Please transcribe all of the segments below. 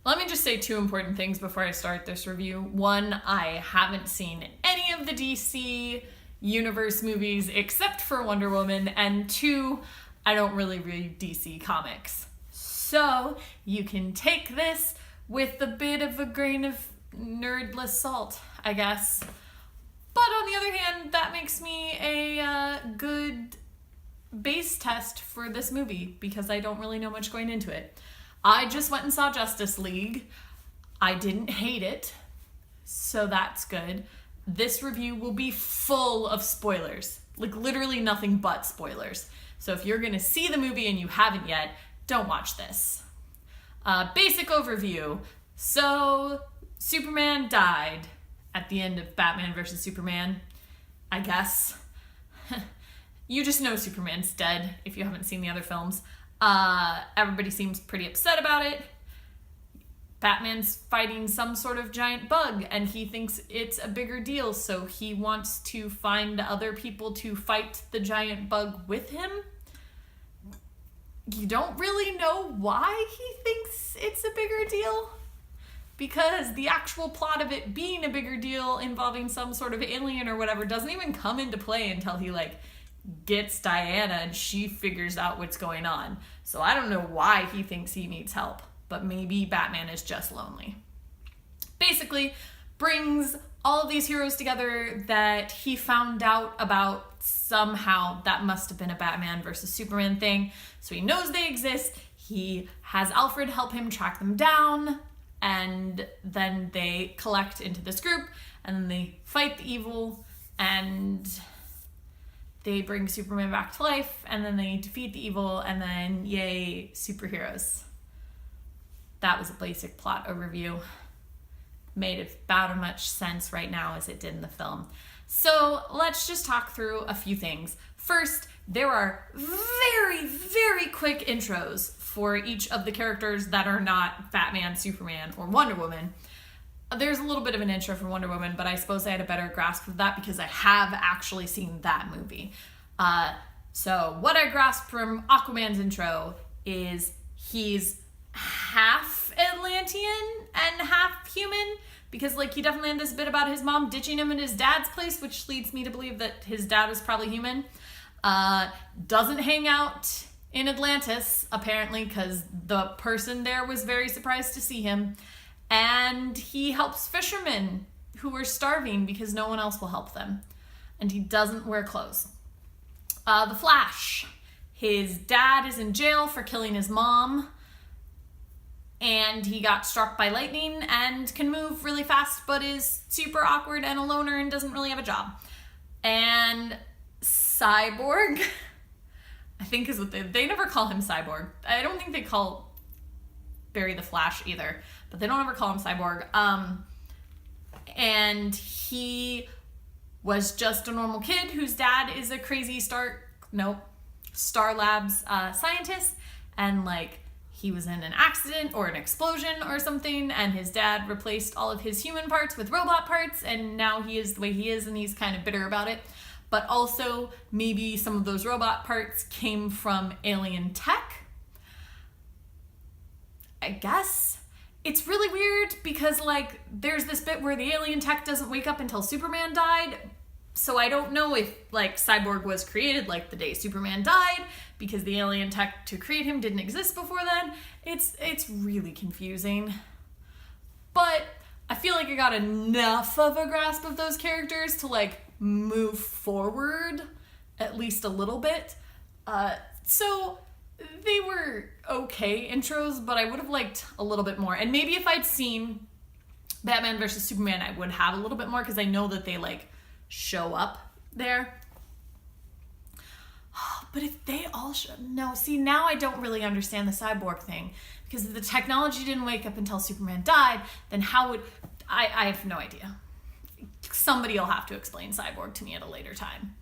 Let me just say two important things before I start this review. One, I haven't seen any of the DC Universe movies except for Wonder Woman. And two, I don't really read DC comics. So you can take this with a bit of a grain of nerdless salt, I guess. But on the other hand, that makes me a good base test for this movie because I don't really know much going into it. I just went and saw Justice League. I didn't hate it, so that's good. This review will be full of spoilers, like literally nothing but spoilers. So if you're gonna see the movie and you haven't yet, don't watch this. Basic overview. So Superman died at the end of Batman vs. Superman, I guess. You just know Superman's dead if you haven't seen the other films. Everybody seems pretty upset about it. Batman's fighting some sort of giant bug and he thinks it's a bigger deal, so he wants to find other people to fight the giant bug with him. You don't really know why he thinks it's a bigger deal, because the actual plot of it being a bigger deal involving some sort of alien or whatever doesn't even come into play until he gets Diana and she figures out what's going on. So I don't know why he thinks he needs help, but maybe Batman is just lonely. Basically, brings all of these heroes together that he found out about somehow. That must have been a Batman versus Superman thing. So he knows they exist. He has Alfred help him track them down, and then they collect into this group, and then they fight the evil, and they bring Superman back to life, and then they defeat the evil, and then yay, superheroes. That was a basic plot overview. Made about as much sense right now as it did in the film. So let's just talk through a few things. First, there are very, very quick intros for each of the characters that are not Batman, Superman, or Wonder Woman. There's a little bit of an intro for Wonder Woman, but I suppose I had a better grasp of that because I have actually seen that movie. So what I grasped from Aquaman's intro is he's half Atlantean and half human, because he definitely had this bit about his mom ditching him at his dad's place, which leads me to believe that his dad was probably human. Doesn't hang out in Atlantis, apparently, because the person there was very surprised to see him. And he helps fishermen who are starving because no one else will help them. And he doesn't wear clothes. The Flash. His dad is in jail for killing his mom. And he got struck by lightning and can move really fast, but is super awkward and a loner and doesn't really have a job. And Cyborg, I think is what they never call him Cyborg. I don't think they call Barry the Flash either, but they don't ever call him Cyborg. And he was just a normal kid whose dad is a crazy Star Labs scientist, and he was in an accident or an explosion or something, and his dad replaced all of his human parts with robot parts, and now he is the way he is, and he's kind of bitter about it. But also, maybe some of those robot parts came from alien tech. I guess. It's really weird because, there's this bit where the alien tech doesn't wake up until Superman died. So I don't know if, Cyborg was created, the day Superman died, because the alien tech to create him didn't exist before then. It's really confusing. But I feel like I got enough of a grasp of those characters to, move forward at least a little bit. So they were okay intros, but I would have liked a little bit more. And maybe if I'd seen Batman versus Superman, I would have a little bit more, because I know that they, show up there. But if they all show... No, see, now I don't really understand the Cyborg thing, because if the technology didn't wake up until Superman died, then how would... I have no idea. Somebody will have to explain Cyborg to me at a later time.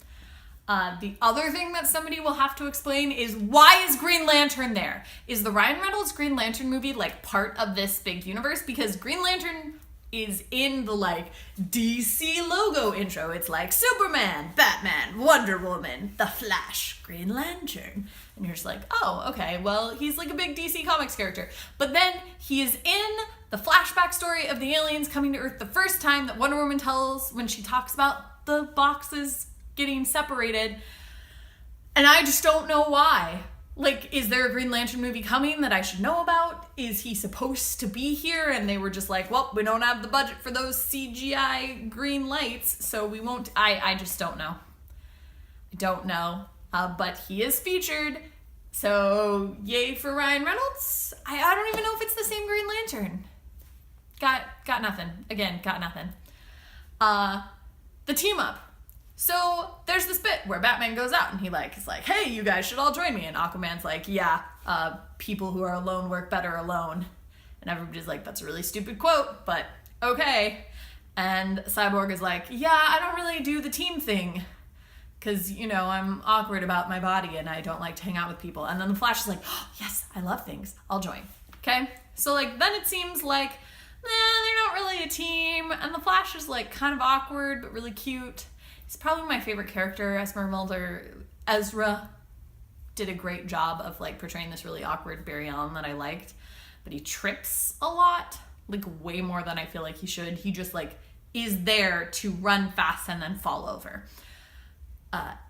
The other thing that somebody will have to explain is, why is Green Lantern there? Is the Ryan Reynolds Green Lantern movie part of this big universe? Because Green Lantern is in the DC logo intro. It's Superman, Batman, Wonder Woman, The Flash, Green Lantern. And you're just oh, okay, well, he's a big DC Comics character. But then he is in the flashback story of the aliens coming to Earth the first time that Wonder Woman tells when she talks about the boxes getting separated. And I just don't know why. Like, is there a Green Lantern movie coming that I should know about? Is he supposed to be here? And they were just like, well, we don't have the budget for those CGI green lights, so we won't. I just don't know. I don't know. But he is featured, so yay for Ryan Reynolds. I don't even know if it's the same Green Lantern. Got nothing. Again, got nothing. The team up. So there's this bit where Batman goes out and is like, hey, you guys should all join me. And Aquaman's like, yeah, people who are alone work better alone. And everybody's like, that's a really stupid quote, but okay. And Cyborg is like, yeah, I don't really do the team thing. Because, I'm awkward about my body and I don't like to hang out with people. And then the Flash is like, oh, yes, I love things. I'll join. Okay? So, then it seems like, they're not really a team. And the Flash is, kind of awkward but really cute. He's probably my favorite character. Ezra did a great job of, portraying this really awkward Barry Allen that I liked. But he trips a lot. Way more than I feel like he should. He just, is there to run fast and then fall over.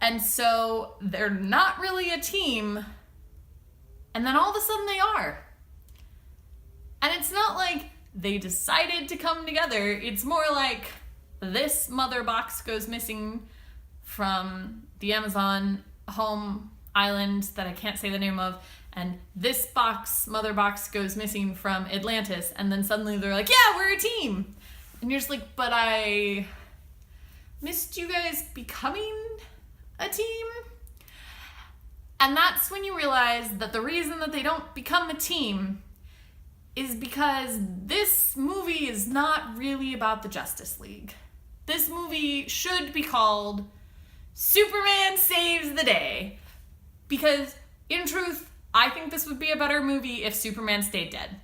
And so they're not really a team, and then all of a sudden they are. And it's not like they decided to come together. It's more like this mother box goes missing from the Amazon home island that I can't say the name of, and this mother box goes missing from Atlantis, and then suddenly they're like, yeah, we're a team. And you're just like, but I missed you guys becoming a team? And that's when you realize that the reason that they don't become a team is because this movie is not really about the Justice League. This movie should be called Superman Saves the Day. Because, in truth, I think this would be a better movie if Superman stayed dead.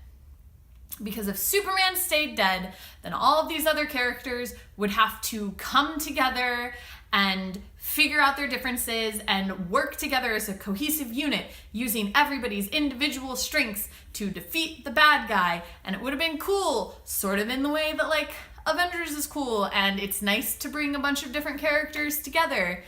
Because if Superman stayed dead, then all of these other characters would have to come together and figure out their differences and work together as a cohesive unit using everybody's individual strengths to defeat the bad guy. And it would have been cool, sort of in the way that Avengers is cool, and it's nice to bring a bunch of different characters together.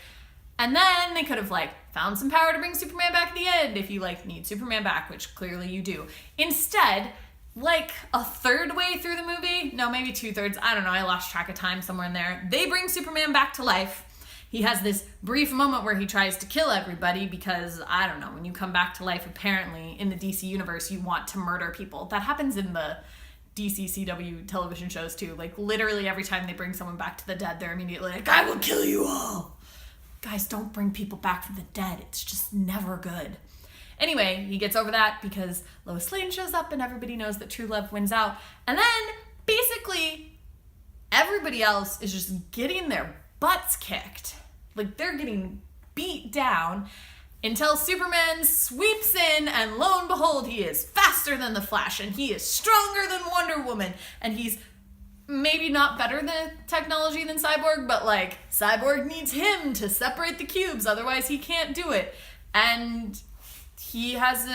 And then they could have found some power to bring Superman back at the end if you need Superman back, which clearly you do. Instead, a third way through the movie, no, maybe 2/3, I don't know, I lost track of time somewhere in there, they bring Superman back to life. He has this brief moment where he tries to kill everybody because, I don't know, when you come back to life, apparently, in the DC universe, you want to murder people. That happens in the DC CW television shows, too. Literally every time they bring someone back to the dead, they're immediately like, I will kill you all! Guys, don't bring people back from the dead. It's just never good. Anyway, he gets over that because Lois Lane shows up and everybody knows that true love wins out. And then, basically, everybody else is just getting their butts kicked. They're getting beat down until Superman sweeps in, and lo and behold, he is faster than the Flash, and he is stronger than Wonder Woman, and he's maybe not better than technology than Cyborg, but Cyborg needs him to separate the cubes, otherwise he can't do it. And he has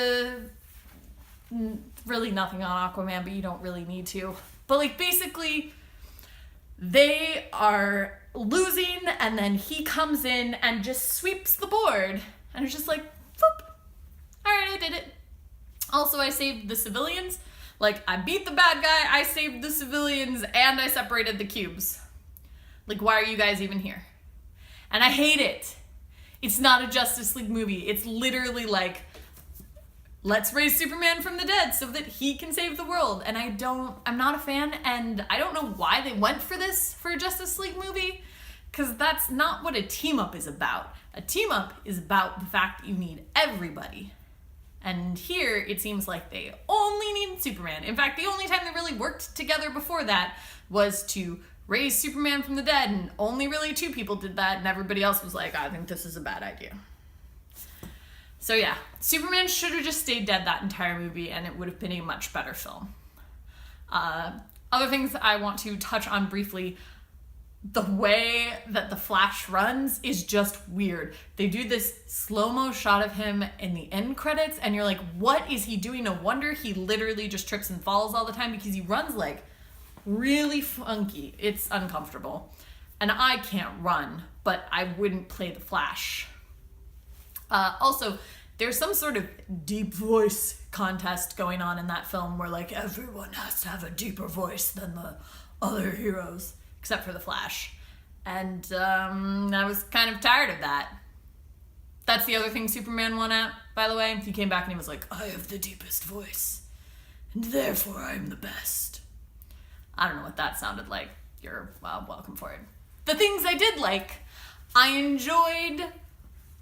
really nothing on Aquaman, but you don't really need to. But basically, they are losing, and then he comes in and just sweeps the board. And it's just floop. Alright, I did it. Also, I saved the civilians. I beat the bad guy, I saved the civilians, and I separated the cubes. Why are you guys even here? And I hate it. It's not a Justice League movie. It's literally let's raise Superman from the dead so that he can save the world. And I'm not a fan, and I don't know why they went for this for a Justice League movie, because that's not what a team-up is about. A team-up is about the fact that you need everybody. And here, it seems like they only need Superman. In fact, the only time they really worked together before that was to raise Superman from the dead, and only really 2 people did that, and everybody else was like, I think this is a bad idea. So yeah, Superman should have just stayed dead that entire movie, and it would have been a much better film. Other things I want to touch on briefly. the way that the Flash runs is just weird. They do this slow-mo shot of him in the end credits, and you're like, what is he doing? No wonder he literally just trips and falls all the time, because he runs like really funky. It's uncomfortable. And I can't run, but I wouldn't play the Flash. Also, there's some sort of deep voice contest going on in that film where like everyone has to have a deeper voice than the other heroes, except for the Flash. And I was kind of tired of that. That's the other thing Superman won at, by the way. He came back and he was like, I have the deepest voice, and therefore I'm the best. I don't know what that sounded like. You're welcome for it. The things I did like, I enjoyed.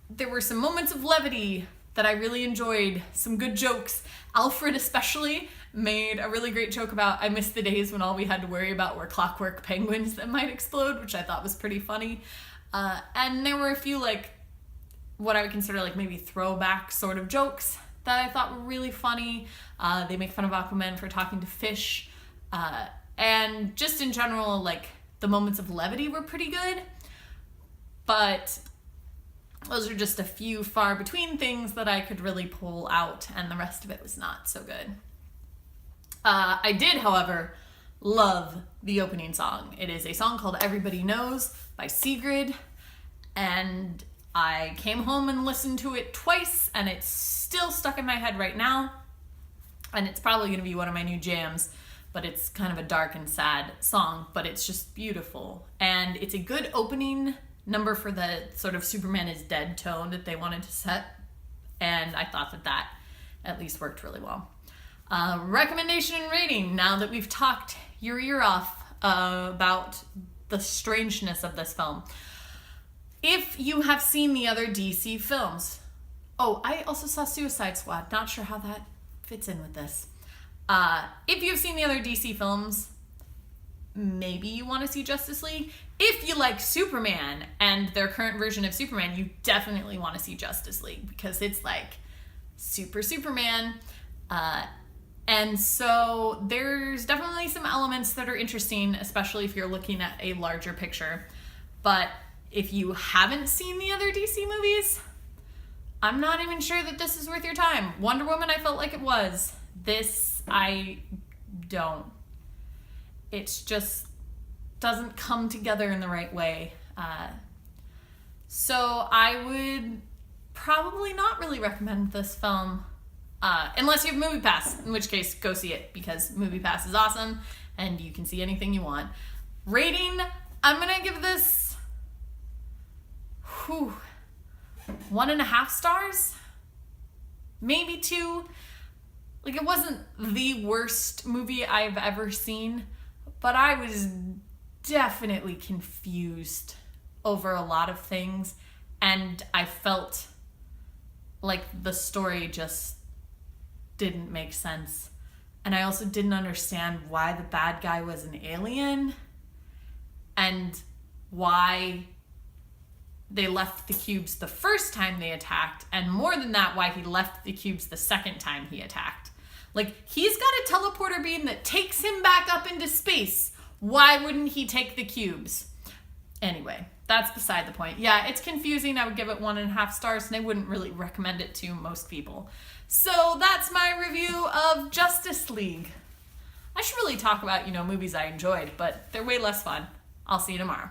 There were some moments of levity that I really enjoyed. Some good jokes. Alfred especially made a really great joke about, I miss the days when all we had to worry about were clockwork penguins that might explode, which I thought was pretty funny. And there were a few like what I would consider like maybe throwback sort of jokes that I thought were really funny. They make fun of Aquaman for talking to fish. And just in general, like the moments of levity were pretty good. But those are just a few far between things that I could really pull out, and the rest of it was not so good. I did, however, love the opening song. It is a song called Everybody Knows by Sigrid, and I came home and listened to it twice, and it's still stuck in my head right now, and it's probably going to be one of my new jams, but it's kind of a dark and sad song, but it's just beautiful, and it's a good opening number for the sort of Superman is dead tone that they wanted to set, and I thought that at least worked really well. Recommendation and rating, now that we've talked your ear off about the strangeness of this film. If you have seen the other DC films, I also saw Suicide Squad, not sure how that fits in with this. If you've seen the other DC films, maybe you want to see Justice League. If you like Superman and their current version of Superman, you definitely want to see Justice League because it's like super Superman. And so there's definitely some elements that are interesting, especially if you're looking at a larger picture. But if you haven't seen the other DC movies, I'm not even sure that this is worth your time. Wonder Woman, I felt like it was. This, I don't. It's just doesn't come together in the right way. So I would probably not really recommend this film unless you have MoviePass, in which case go see it because MoviePass is awesome and you can see anything you want. Rating, I'm gonna give this 1.5 stars, maybe 2. Like, it wasn't the worst movie I've ever seen, but I was definitely confused over a lot of things, and I felt like the story just didn't make sense. And I also didn't understand why the bad guy was an alien and why they left the cubes the first time they attacked, and more than that, why he left the cubes the second time he attacked. Like, he's got a teleporter beam that takes him back up into space. Why wouldn't he take the cubes? Anyway, that's beside the point. Yeah, it's confusing. I would give it 1.5 stars, and I wouldn't really recommend it to most people. So that's my review of Justice League. I should really talk about, movies I enjoyed, but they're way less fun. I'll see you tomorrow.